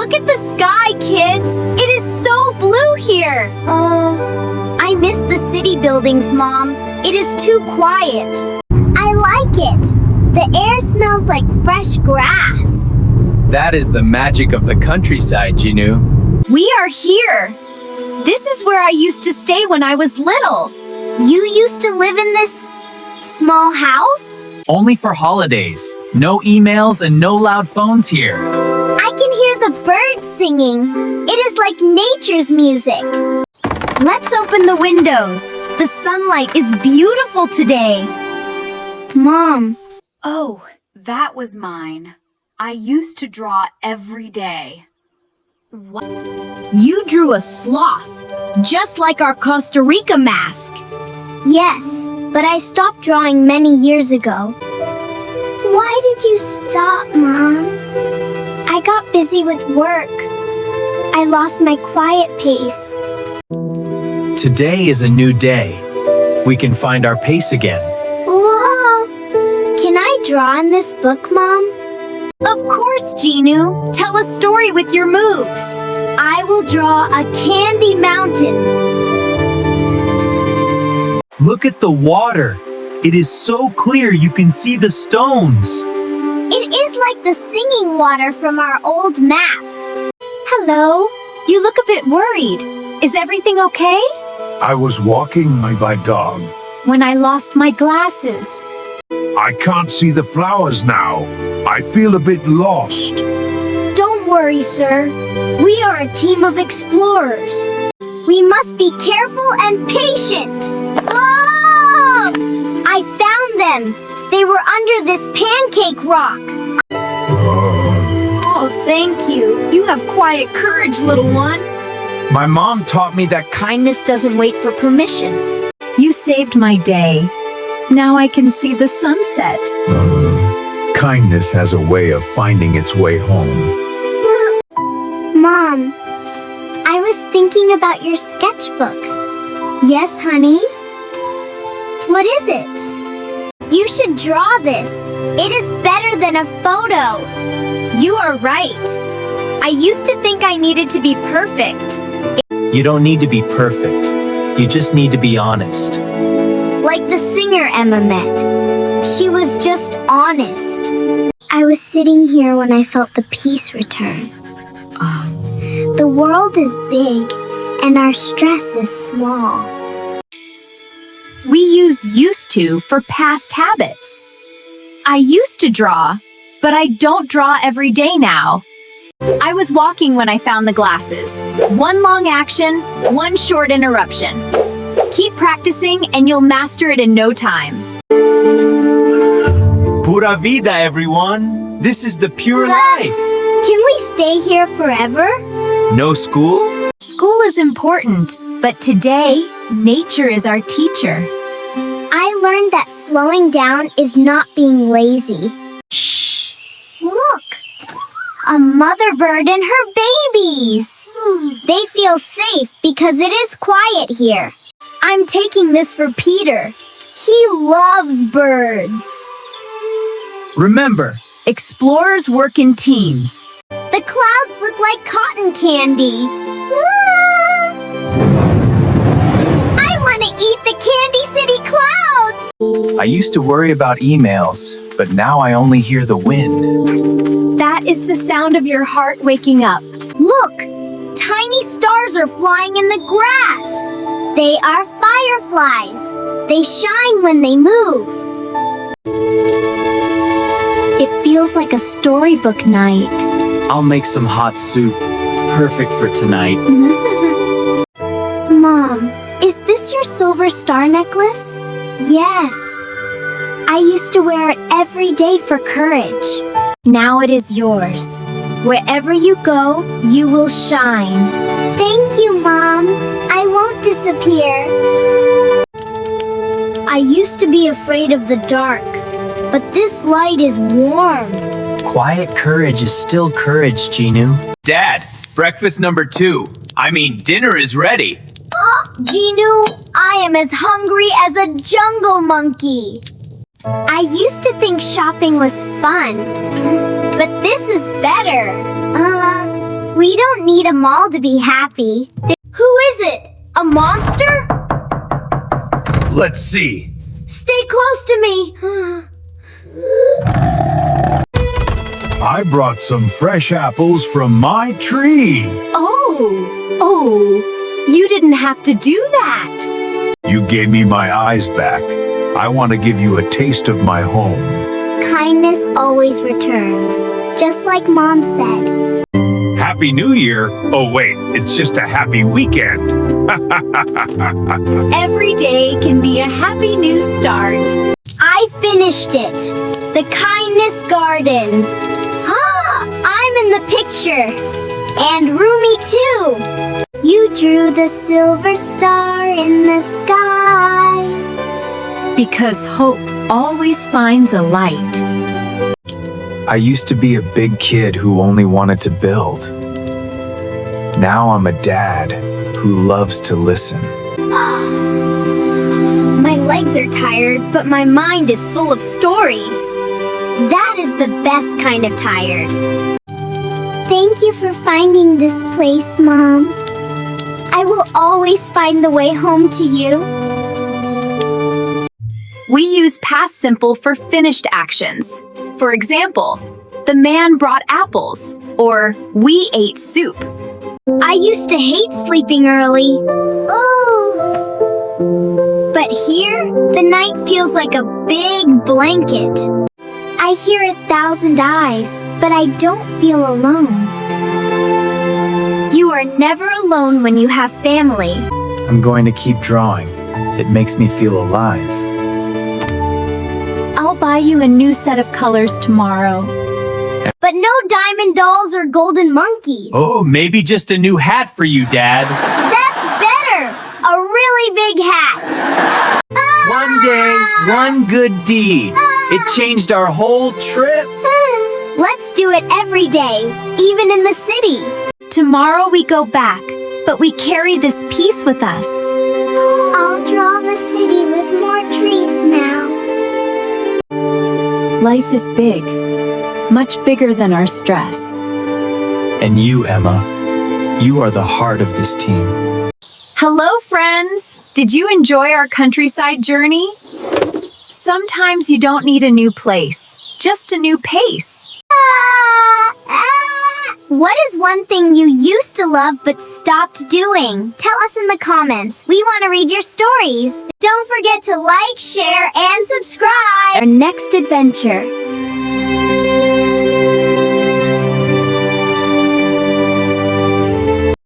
Look at the sky, kids! It is so blue here! I miss the city buildings, Mom. It is too quiet. I like it. The air smells like fresh grass. That is the magic of the countryside, Jinu. We are here. This is where I used to stay when I was little. You used to live in this small house? Only for holidays. No emails and no loud phones here. I can hear the birds singing. It is like nature's music. Let's open the windows. The sunlight is beautiful today. Mom. Oh, that was mine. I used to draw every day. You drew a sloth, just like our Costa Rica mask. Yes, but I stopped drawing many years ago. Why did you stop, Mom? I got busy with work. I lost my quiet pace. Today is a new day. We can find our pace again. Whoa! Can I draw in this book, Mom? Of course, Jinu. Tell a story with your moves. I will draw a candy mountain. Look at the water. It is so clear you can see the stones. It is like the singing water from our old map. Hello. You look a bit worried. Is everything okay? I was walking my dog. When I lost my glasses. I can't see the flowers now. I feel a bit lost. Don't worry, sir. We are a team of explorers. We must be careful and patient. Ah! I found them. They were under this pancake rock. Oh, thank you. You have quiet courage, little one. My mom taught me that Kindness doesn't wait for permission. You saved my day. Now I can see the sunset. Kindness has a way of finding its way home. Mom, I was thinking about your sketchbook. Yes, honey? What is it? You should draw this. It is better than a photo. You are right. I used to think I needed to be perfect. you don't need to be perfect. You just need to be honest. Like the singer Emma met. She was just honest. I was sitting here when I felt the peace return. The world is big, and our stress is small. We use used to for past habits. I used to draw, but I don't draw every day now. I was walking when I found the glasses. One long action, one short interruption. Keep practicing and you'll master it in no time. Pura vida, everyone. This is the pure life. Can we stay here forever? No school? School is important, but today, nature is our teacher. I learned that slowing down is not being lazy. Shh! Look! A mother bird and her babies! They feel safe because it is quiet here. I'm taking this for Peter. He loves birds. Remember, explorers work in teams. The clouds look like cotton candy. Ah! I want to eat the Candy City clouds! I used to worry about emails, but now I only hear the wind. That is the sound of your heart waking up. Look! Tiny stars are flying in the grass. They are fireflies. They shine when they move. It feels like a storybook night. I'll make some hot soup. Perfect for tonight. Mom, is this your silver star necklace? Yes. I used to wear it every day for courage. Now it is yours. Wherever you go, you will shine. Thank you, Mom. I won't disappear. I used to be afraid of the dark, but this light is warm. Quiet courage is still courage, Jinu. Dad, breakfast number 2. Dinner is ready. Jinu, I am as hungry as a jungle monkey. I used to think shopping was fun, but this is better. don't need a mall to be happy. Who is it? A monster? Let's see. Stay close to me. I brought some fresh apples from my tree. Oh, you didn't have to do that. You gave me my eyes back. I want to give you a taste of my home. Kindness always returns, just like Mom said. Happy New Year. Oh, wait, it's just a happy weekend. Every day can be a happy new start. I finished it. The kindness garden. I'm in the picture. And Rumi too. You drew the silver star in the sky. Because hope always finds a light. I used to be a big kid who only wanted to build. Now I'm a dad who loves to listen. My legs are tired, but my mind is full of stories. That is the best kind of tired. Thank you for finding this place, Mom. I will always find the way home to you. We use past simple for finished actions. For example, the man brought apples, or we ate soup. I used to hate sleeping early. But here, the night feels like a big blanket. I hear 1,000 eyes, but I don't feel alone. You are never alone when you have family. I'm going to keep drawing. It makes me feel alive. I'll buy you a new set of colors tomorrow. But no diamond dolls or golden monkeys. Oh, maybe just a new hat for you, Dad. That's better! A really big hat. One day, one good deed. It changed our whole trip. Let's do it every day, even in the city. Tomorrow we go back, but we carry this piece with us. I'll draw the city with more trees now. Life is big, much bigger than our stress. And you, Emma, you are the heart of this team. Hello, friends! Did you enjoy our countryside journey? Sometimes you don't need a new place, just a new pace. What is one thing you used to love but stopped doing? Tell us in the comments. We want to read your stories. Don't forget to like, share, and subscribe. Our next adventure.